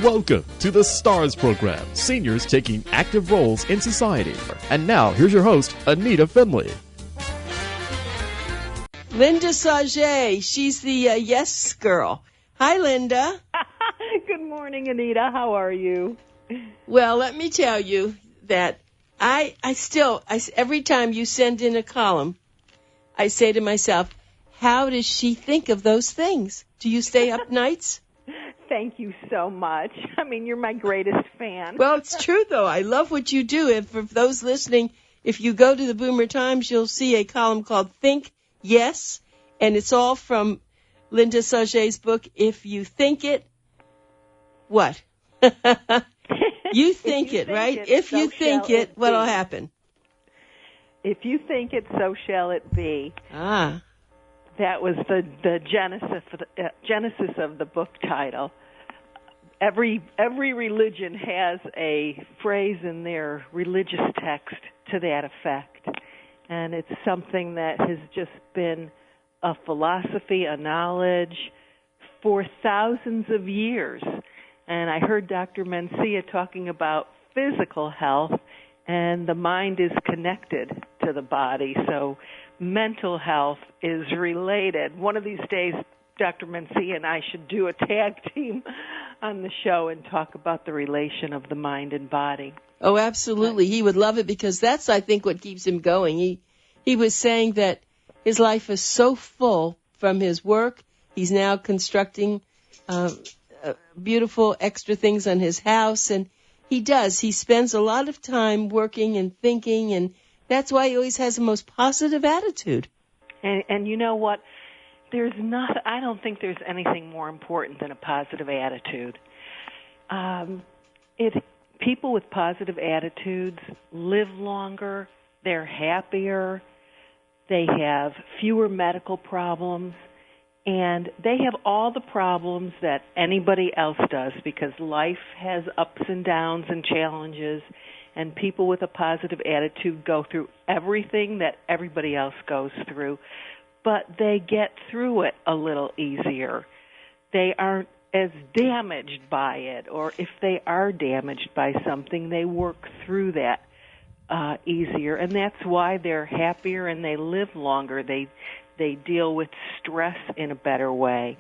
Welcome to the STARS program, seniors taking active roles in society. And now, here's your host, ANITA FINLEY. Linda SAUGET, she's the yes girl. Hi, Linda. Good morning, Anita. How are you? Well, let me tell you that I every time you send in a column, I say to myself, how does she think of those things? Do you stay up nights? Thank you so much. I mean, you're my greatest fan. Well, it's true, though. I love what you do. And for those listening, if you go to the Boomer Times, you'll see a column called Think Yes, and it's all from Linda SAUGET's book, If You Think It, What? You think it, right? If you think it, what'll happen? If you think it, so shall it be. Ah. That was the genesis of the book title. Every religion has a phrase in their religious text to that effect, and it's something that has just been a philosophy, a knowledge for thousands of years. And I heard Dr. Mencia talking about physical health, and the mind is connected to the body, so mental health is related. One of these days, Dr. Mencia and I should do a tag team on the show and talk about the relation of the mind and body. Oh, absolutely. He would love it because that's, I think, what keeps him going. He was saying that his life is so full from his work. He's now constructing beautiful extra things on his house, and he does. He spends a lot of time working and thinking, and that's why he always has the most positive attitude. And you know what? I don't think there's anything more important than a positive attitude. People with positive attitudes live longer, they're happier, they have fewer medical problems, and they have all the problems that anybody else does because life has ups and downs and challenges, and people with a positive attitude go through everything that everybody else goes through, but they get through it a little easier. They aren't as damaged by it, or if they are damaged by something, they work through that easier, and that's why they're happier and they live longer. They deal with stress in a better way.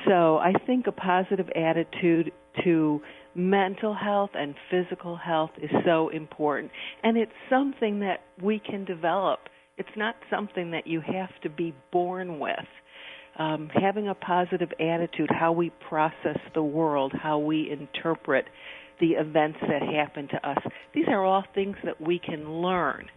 So I think a positive attitude to mental health and physical health is so important, and it's something that we can develop. It's not something that you have to be born with. Having a positive attitude, how we process the world, how we interpret the events that happen to us, these are all things that we can learn.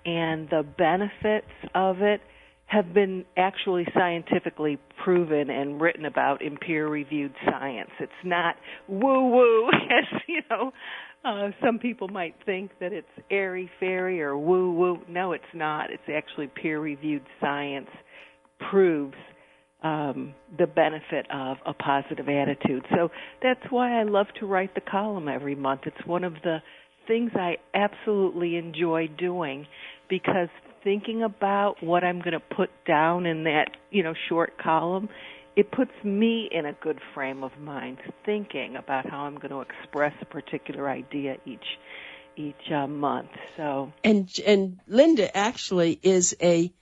And the benefits of it have been actually scientifically proven and written about in peer-reviewed science. It's not woo-woo, as you know, some people might think that it's airy-fairy or woo-woo. No, it's not. It's actually peer-reviewed science proves the benefit of a positive attitude. So that's why I love to write the column every month. It's one of the things I absolutely enjoy doing because thinking about what I'm going to put down in that, short column, it puts me in a good frame of mind, thinking about how I'm going to express a particular idea each month. So and Linda actually is a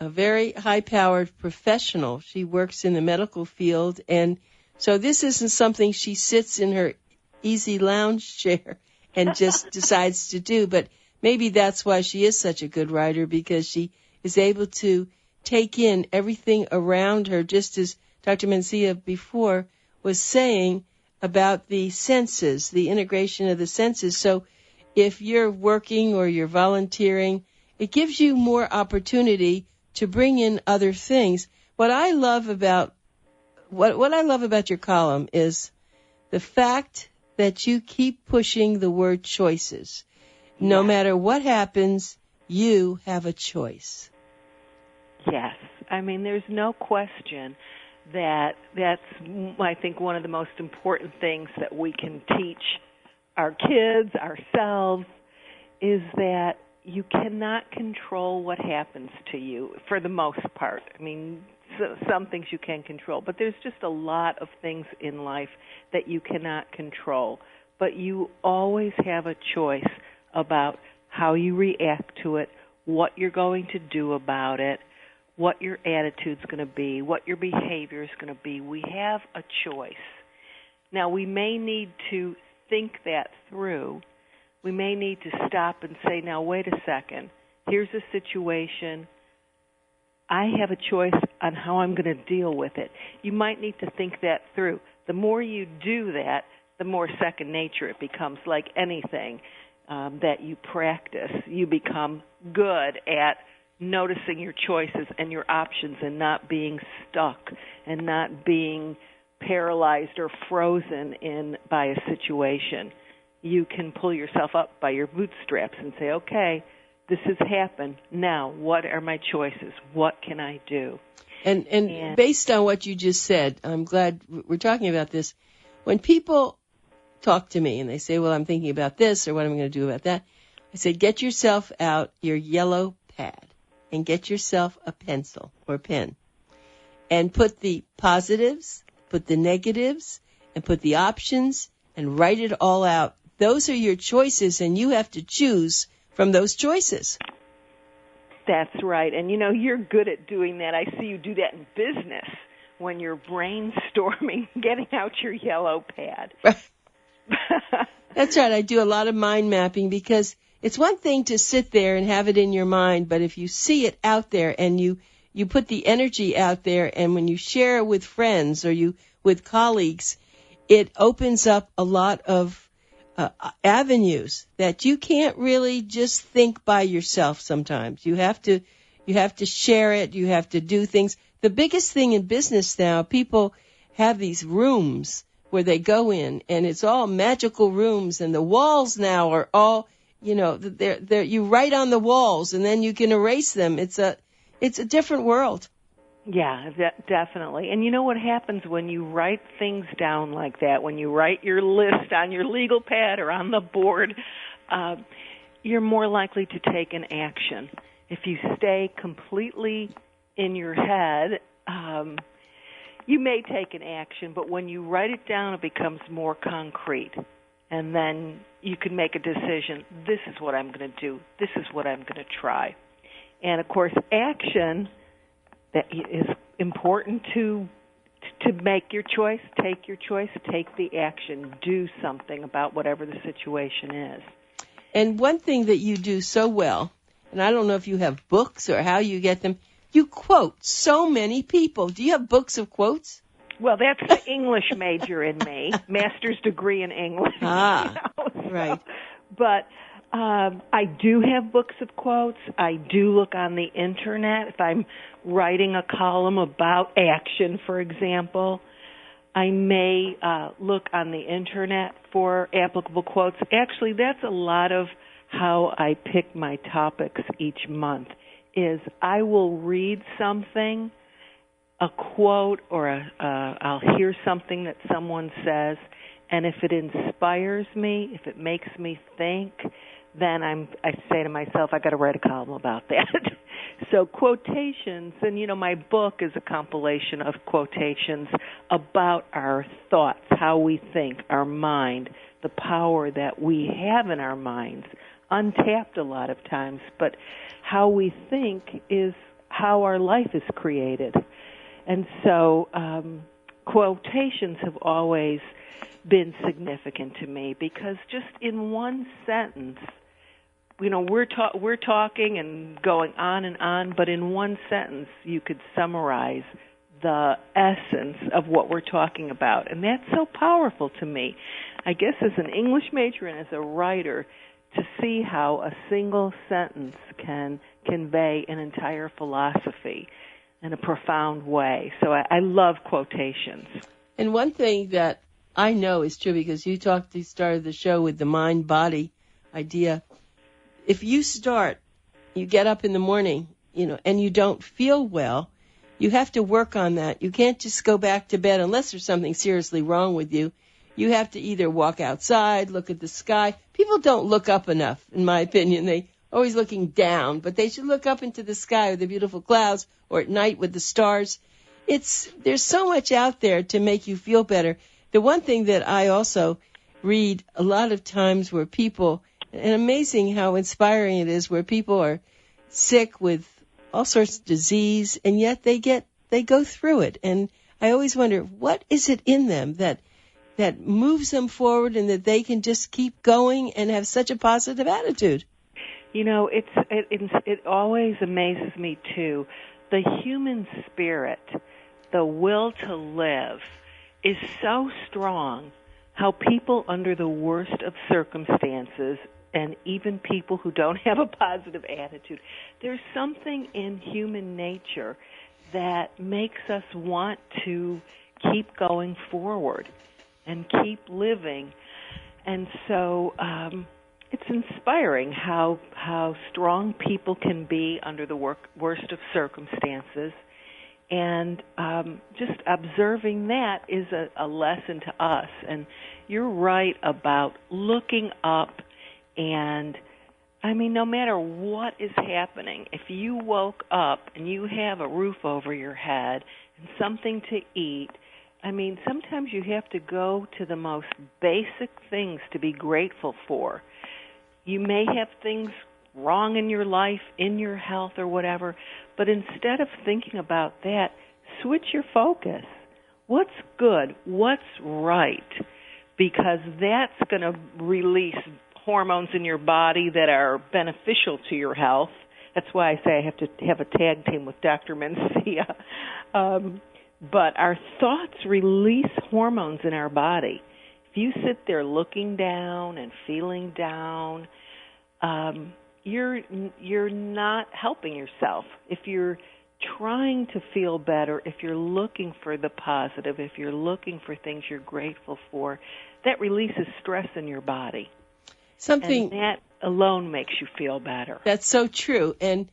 very high-powered professional. She works in the medical field, and so this isn't something she sits in her easy lounge chair and just decides to do, but maybe that's why she is such a good writer, because she is able to take in everything around her, just as Dr. Mencia before was saying about the senses, the integration of the senses. So if you're working or you're volunteering, it gives you more opportunity to bring in other things. What I love about your column is the fact that you keep pushing the word choices. No matter what happens, you have a choice. Yes. I mean, there's no question that that's, I think, one of the most important things that we can teach our kids, ourselves, is that you cannot control what happens to you for the most part. I mean, some things you can control. But there's just a lot of things in life that you cannot control. But you always have a choice about how you react to it, what you're going to do about it, what your attitude's going to be, what your behavior is going to be. We have a choice. Now, we may need to think that through. We may need to stop and say, now, wait a second. Here's a situation. I have a choice on how I'm going to deal with it. You might need to think that through. The more you do that, the more second nature it becomes. Like anything that you practice, you become good at noticing your choices and your options and not being stuck and not being paralyzed or frozen by a situation. You can pull yourself up by your bootstraps and say, okay, this has happened. Now, what are my choices? What can I do? And based on what you just said, I'm glad we're talking about this. When people talk to me and they say, well, I'm thinking about this or what am I going to do about that, I say, get yourself out your yellow pad and get yourself a pencil or pen and put the positives, put the negatives, and put the options and write it all out. Those are your choices, and you have to choose from those choices. That's right. And, you know, you're good at doing that. I see you do that in business when you're brainstorming, getting out your yellow pad. That's right. I do a lot of mind mapping because it's one thing to sit there and have it in your mind, but if you see it out there and you put the energy out there, and when you share it with friends or with colleagues, it opens up a lot of avenues that you can't really just think by yourself sometimes. You have to share it. You have to do things. The biggest thing in business now, people have these rooms where they go in, and it's all magical rooms, and the walls now are all, you know, they're you write on the walls, and then you can erase them. It's a different world. Yeah, definitely. And you know what happens when you write things down like that, when you write your list on your legal pad or on the board, you're more likely to take an action. If you stay completely in your head, you may take an action, but when you write it down, it becomes more concrete. And then you can make a decision. This is what I'm going to do. This is what I'm going to try. And, of course, action that is important to make your choice, take your choice, take the action, do something about whatever the situation is. And one thing that you do so well, and I don't know if you have books or how you get them, you quote so many people. Do you have books of quotes? Well, that's the English major in me, master's degree in English. Ah, right. But I do have books of quotes. I do look on the Internet. If I'm writing a column about action, for example, I may look on the Internet for applicable quotes. Actually, that's a lot of how I pick my topics each month, is I will read something, a quote, or I'll hear something that someone says, and if it inspires me, if it makes me think, then I say to myself, I got to write a column about that. So quotations, and you know, my book is a compilation of quotations about our thoughts, how we think, our mind, the power that we have in our minds, untapped a lot of times, but how we think is how our life is created. And so quotations have always been significant to me because just in one sentence, you know, we're talking and going on, but in one sentence you could summarize the essence of what we're talking about. And that's so powerful to me. I guess as an English major and as a writer, to see how a single sentence can convey an entire philosophy in a profound way. So I love quotations. And one thing that I know is true, because you started the show with the mind-body idea. If you get up in the morning, you know, and you don't feel well, you have to work on that. You can't just go back to bed unless there's something seriously wrong with you. You have to either walk outside, look at the sky. People don't look up enough, in my opinion. They always looking down, but they should look up into the sky with the beautiful clouds, or at night with the stars. there's so much out there to make you feel better. The one thing that I also read a lot of times where people, and amazing how inspiring it is, where people are sick with all sorts of disease, and yet they go through it. And I always wonder, what is it in them that moves them forward and that they can just keep going and have such a positive attitude? You know, it always amazes me too. The human spirit, the will to live, is so strong. How people under the worst of circumstances, and even people who don't have a positive attitude, there's something in human nature that makes us want to keep going forward and keep living. And so it's inspiring how strong people can be under the worst of circumstances. And just observing that is a lesson to us. And you're right about looking up. And, I mean, no matter what is happening, if you woke up and you have a roof over your head and something to eat, I mean, sometimes you have to go to the most basic things to be grateful for. You may have things wrong in your life, in your health or whatever, but instead of thinking about that, switch your focus. What's good? What's right? Because that's going to release hormones in your body that are beneficial to your health. That's why I say I have to have a tag team with Dr. Mencia. But our thoughts release hormones in our body. If you sit there looking down and feeling down, you're not helping yourself. If you're trying to feel better, if you're looking for the positive, if you're looking for things you're grateful for, that releases stress in your body. And that alone makes you feel better. That's so true. And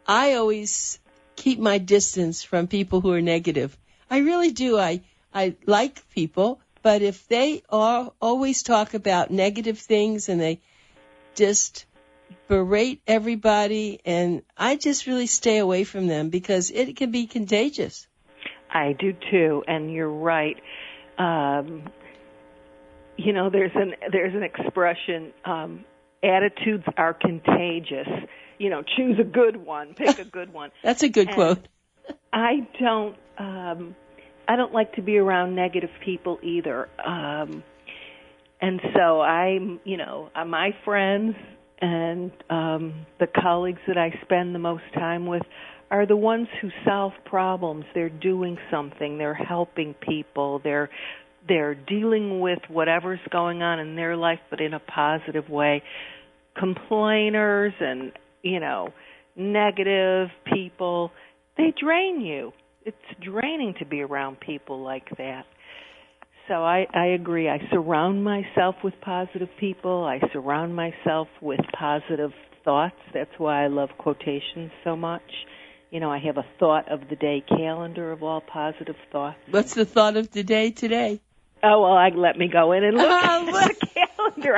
I always keep my distance from people who are negative. I really do. I like people, but if they always talk about negative things and they just berate everybody, and I just really stay away from them because it can be contagious. I do too, and you're right. You know, there's an expression, attitudes are contagious. You know, choose a good one, pick a good one. That's a good quote. I don't like to be around negative people either. And so my friends and the colleagues that I spend the most time with are the ones who solve problems. They're doing something. They're helping people. They're dealing with whatever's going on in their life, but in a positive way. Complainers and, negative people, they drain you. It's draining to be around people like that. So I agree. I surround myself with positive people. I surround myself with positive thoughts. That's why I love quotations so much. I have a thought of the day calendar of all positive thoughts. What's the thought of the day today? Oh, well, let me go in and look at the calendar.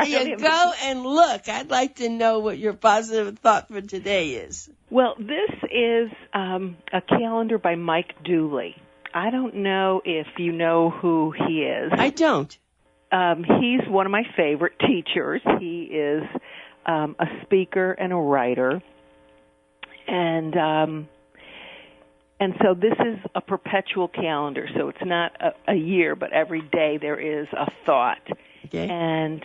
And look. I'd like to know what your positive thought for today is. Well, this is a calendar by Mike Dooley. I don't know if you know who he is. I don't. He's one of my favorite teachers. He is a speaker and a writer. And so this is a perpetual calendar, so it's not a year, but every day there is a thought. Okay. And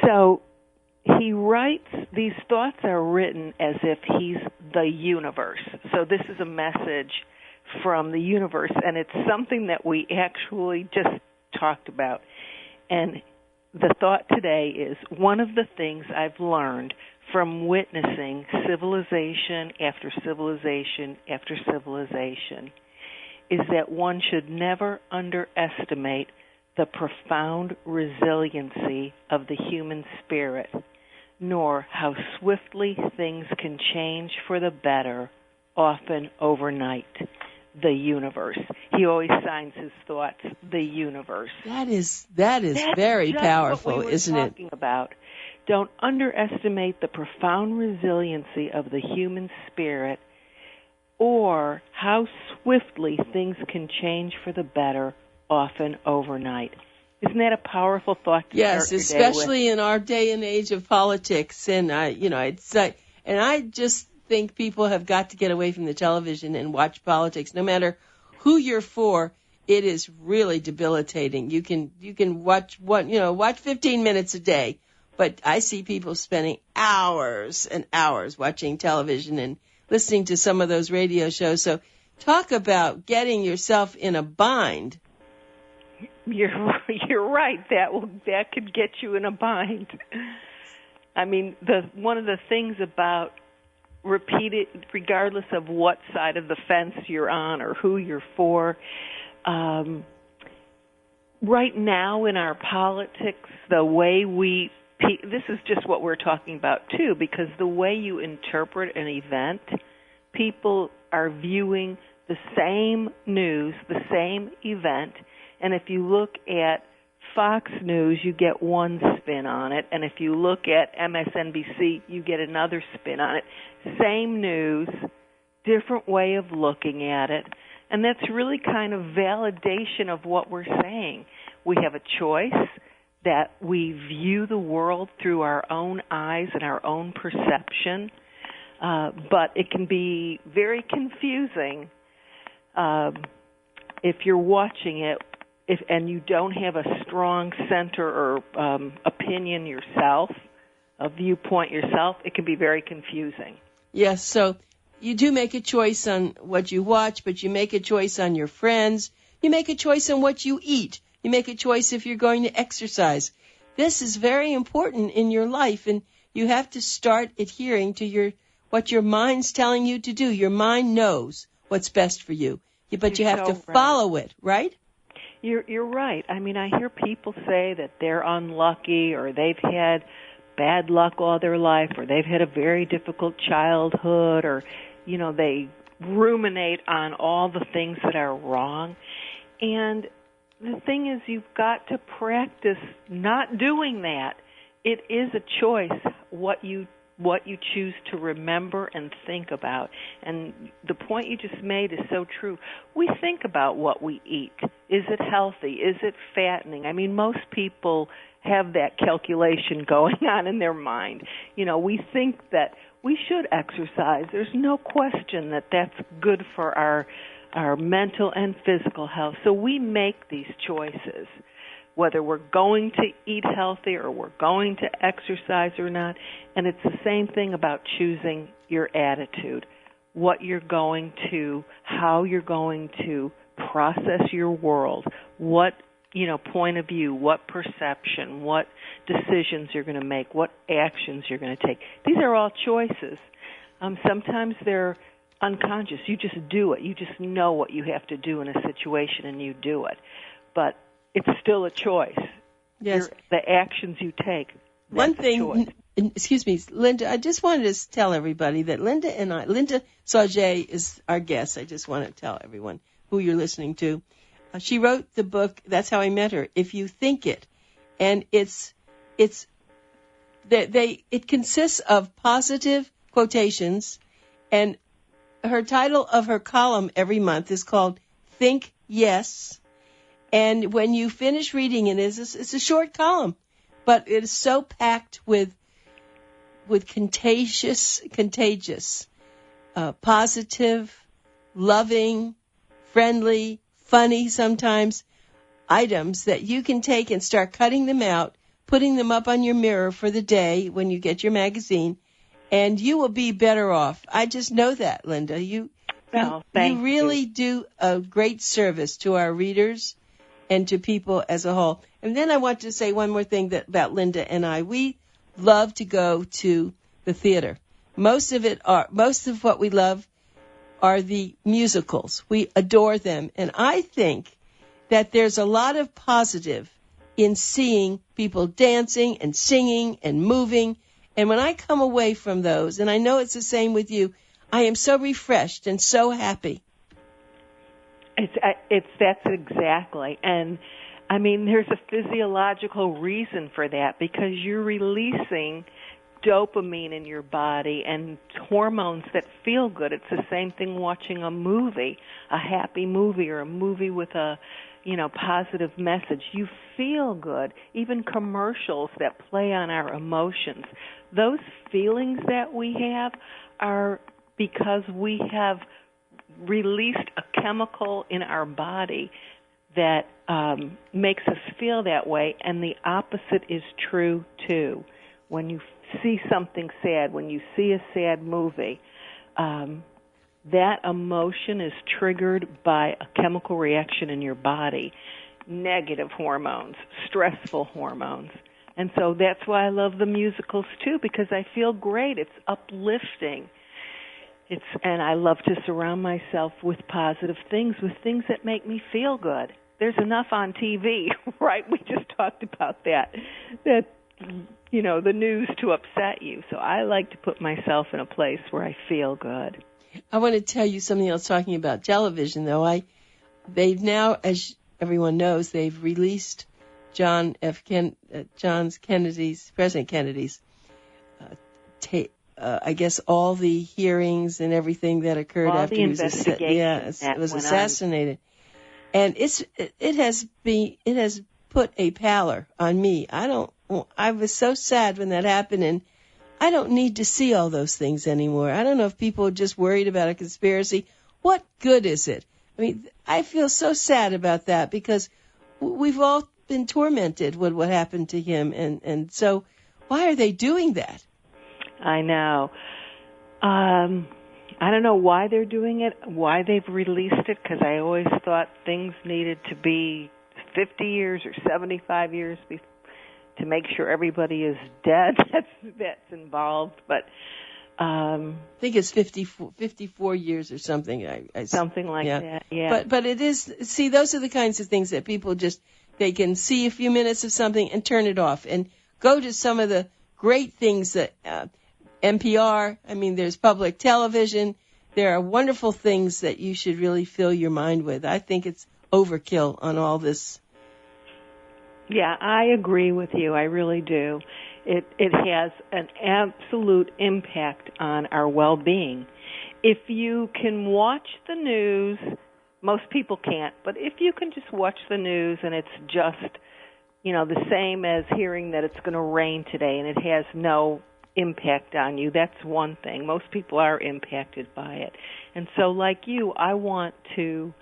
so he writes, these thoughts are written as if he's the universe. So this is a message from the universe, and it's something that we actually just talked about. And the thought today is, one of the things I've learned from witnessing civilization after civilization after civilization is that one should never underestimate the profound resiliency of the human spirit, nor how swiftly things can change for the better, often overnight. The universe. He always signs his thoughts, the universe. That is very powerful, isn't it? Talking about. Don't underestimate the profound resiliency of the human spirit, or how swiftly things can change for the better, often overnight. Isn't that a powerful thought to start your day with? Yes, especially in our day and age of politics. And I just think people have got to get away from the television and watch politics. No matter who you're for, it is really debilitating. You can watch 15 minutes a day, but I see people spending hours and hours watching television and listening to some of those radio shows. So talk about getting yourself in a bind. You're right. That could get you in a bind. I mean, one of the things about repeated, regardless of what side of the fence you're on or who you're for, right now in our politics, the way this is just what we're talking about too, because the way you interpret an event, people are viewing the same news, the same event, and if you look at Fox News, you get one spin on it, and if you look at MSNBC, you get another spin on it. Same news, different way of looking at it, and that's really kind of validation of what we're saying. We have a choice that we view the world through our own eyes and our own perception, but it can be very confusing if you're watching it and you don't have a strong center or opinion yourself, a viewpoint yourself. It can be very confusing. Yes, so you do make a choice on what you watch, but you make a choice on your friends. You make a choice on what you eat. You make a choice if you're going to exercise. This is very important in your life, and you have to start adhering to what your mind's telling you to do. Your mind knows what's best for you, but you have to follow it, right? You're right. I mean, I hear people say that they're unlucky or they've had bad luck all their life or they've had a very difficult childhood or, they ruminate on all the things that are wrong. And the thing is, you've got to practice not doing that. It is a choice what you choose to remember and think about. And the point you just made is so true. We think about what we eat. Is it healthy? Is it fattening? I mean, most people have that calculation going on in their mind. We think that we should exercise. There's no question that that's good for our mental and physical health. So we make these choices, whether we're going to eat healthy or we're going to exercise or not. And it's the same thing about choosing your attitude, what you're going to, how you're going to process your world, what, point of view, what perception, what decisions you're going to make, what actions you're going to take. These are all choices. Sometimes they're unconscious. You just do it. You just know what you have to do in a situation and you do it. But it's still a choice. Yes. The actions you take. One thing, excuse me, Linda, I just wanted to tell everybody that Linda SAUGET is our guest. I just want to tell everyone who you're listening to. She wrote the book, That's How I Met Her, If You Think It. And it consists of positive quotations, and her title of her column every month is called Think Yes. And when you finish reading it, it's a short column, but it is so packed with contagious, positive, loving, friendly, funny sometimes items that you can take and start cutting them out, putting them up on your mirror for the day when you get your magazine, and you will be better off. I just know that, Linda. You really do a great service to our readers and to people as a whole. And then I want to say one more thing about Linda and I. We love to go to the theater. Most of what we love are the musicals. We adore them. And I think that there's a lot of positive in seeing people dancing and singing and moving. And when I come away from those, and I know it's the same with you, I am so refreshed and so happy. That's exactly. And I mean, there's a physiological reason for that because you're releasing dopamine in your body and hormones that feel good. It's the same thing watching a movie, a happy movie or a movie with a, positive message. You feel good. Even commercials that play on our emotions. Those feelings that we have are because we have released a chemical in our body that makes us feel that way, and the opposite is true too. When you see something sad, when you see a sad movie, that emotion is triggered by a chemical reaction in your body, negative hormones, stressful hormones. And so that's why I love the musicals too, because I feel great. It's uplifting. And I love to surround myself with positive things, with things that make me feel good. There's enough on TV, right? We just talked about that, the news to upset you. So I like to put myself in a place where I feel good. I want to tell you something else talking about television, though. They've now, as everyone knows, they've released President Kennedy's, I guess all the hearings and everything that occurred all after he was assassinated. And it has put a pallor on me. I was so sad when that happened, and I don't need to see all those things anymore. I don't know if people are just worried about a conspiracy. What good is it? I mean, I feel so sad about that because we've all been tormented with what happened to him. And so why are they doing that? I know. I don't know why they're doing it, why they've released it, because I always thought things needed to be 50 years or 75 years to make sure everybody is dead that's involved. But I think it's 54 years or something. Something like that, yeah. But it is, see, those are the kinds of things that people they can see a few minutes of something and turn it off and go to some of the great things that NPR, there's public television. There are wonderful things that you should really fill your mind with. I think it's overkill on all this. Yeah, I agree with you. I really do. It has an absolute impact on our well-being. If you can watch the news, most people can't, but if you can just watch the news and it's just, the same as hearing that it's going to rain today and it has no impact on you, that's one thing. Most people are impacted by it. And so like you, I want to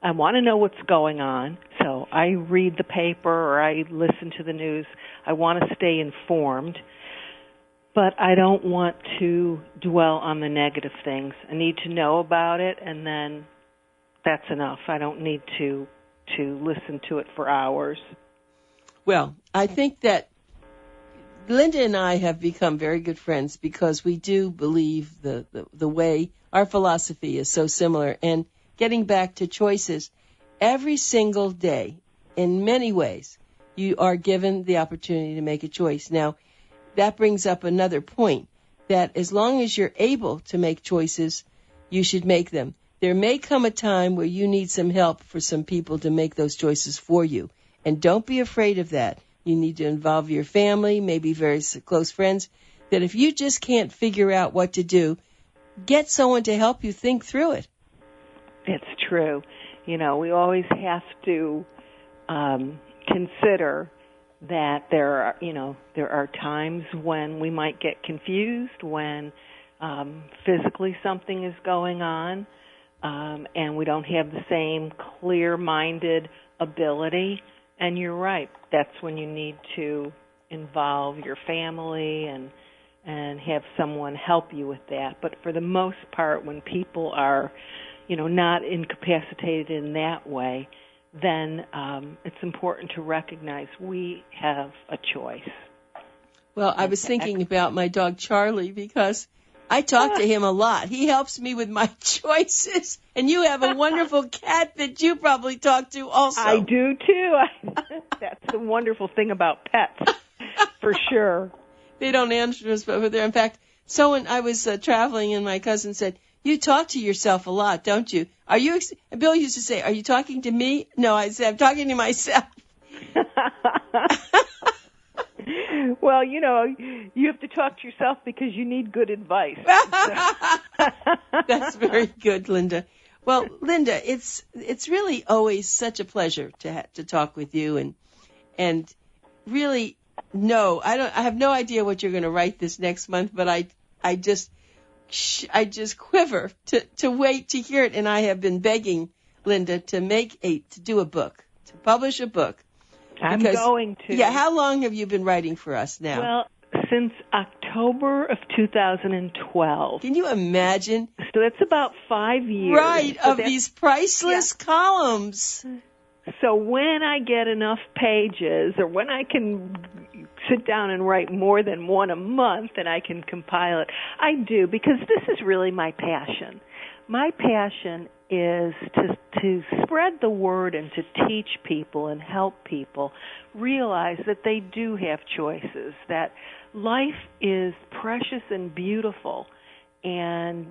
know what's going on, so I read the paper or I listen to the news. I want to stay informed, but I don't want to dwell on the negative things. I need to know about it, and then that's enough. I don't need to listen to it for hours. Well, I think that Linda and I have become very good friends because we do believe the way our philosophy is so similar. And getting back to choices, every single day, in many ways, you are given the opportunity to make a choice. Now, that brings up another point, that as long as you're able to make choices, you should make them. There may come a time where you need some help for some people to make those choices for you. And don't be afraid of that. You need to involve your family, maybe very close friends, that if you just can't figure out what to do, get someone to help you think through it. It's true. We always have to consider that there are times when we might get confused, when physically something is going on, and we don't have the same clear-minded ability. And you're right. That's when you need to involve your family and have someone help you with that. But for the most part, when people are, not incapacitated in that way, then it's important to recognize we have a choice. Well, I was thinking about my dog Charlie because I talk to him a lot. He helps me with my choices. And you have a wonderful cat that you probably talk to also. I do, too. That's the wonderful thing about pets, for sure. They don't answer us, but in fact, I was traveling and my cousin said, you talk to yourself a lot, don't you? Bill used to say, are you talking to me? No, I said, I'm talking to myself. Well, you have to talk to yourself because you need good advice. That's very good, Linda. Well, Linda, it's really always such a pleasure to talk with you, and really, no, I have no idea what you're going to write this next month, but I just quiver to wait to hear it, and I have been begging Linda to do a book, to publish a book. I'm going to. Yeah, how long have you been writing for us now? Well, since October of 2012. Can you imagine? So that's about 5 years. Right, so of these priceless columns. So when I get enough pages, or when I can sit down and write more than one a month and I can compile it, I do, because this is really my passion. My passion is to spread the word and to teach people and help people realize that they do have choices, that life is precious and beautiful, and,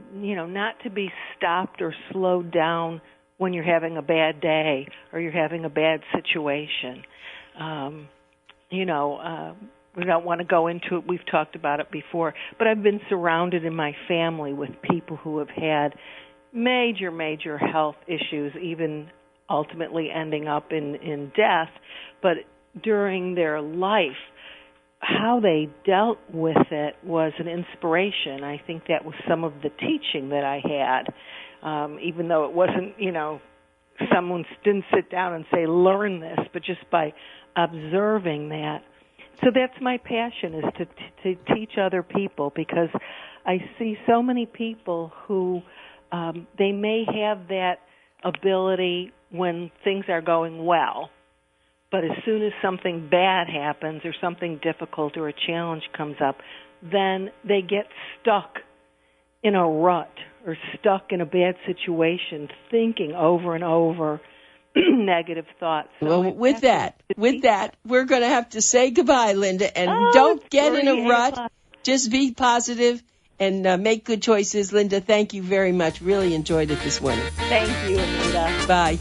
not to be stopped or slowed down when you're having a bad day or you're having a bad situation. We don't want to go into it. We've talked about it before. But I've been surrounded in my family with people who have had major health issues, even ultimately ending up in death. But during their life, how they dealt with it was an inspiration. I think that was some of the teaching that I had, even though it wasn't, someone didn't sit down and say, learn this, but just by observing that. So that's my passion, is to teach other people, because I see so many people who they may have that ability when things are going well, but as soon as something bad happens or something difficult or a challenge comes up, then they get stuck in a rut or stuck in a bad situation, thinking over and over negative thoughts. So well, with that, we're going to have to say goodbye, Linda, and don't get in a rut. Just be positive and make good choices. Linda, thank you very much. Really enjoyed it this morning. Thank you, Anita. Bye.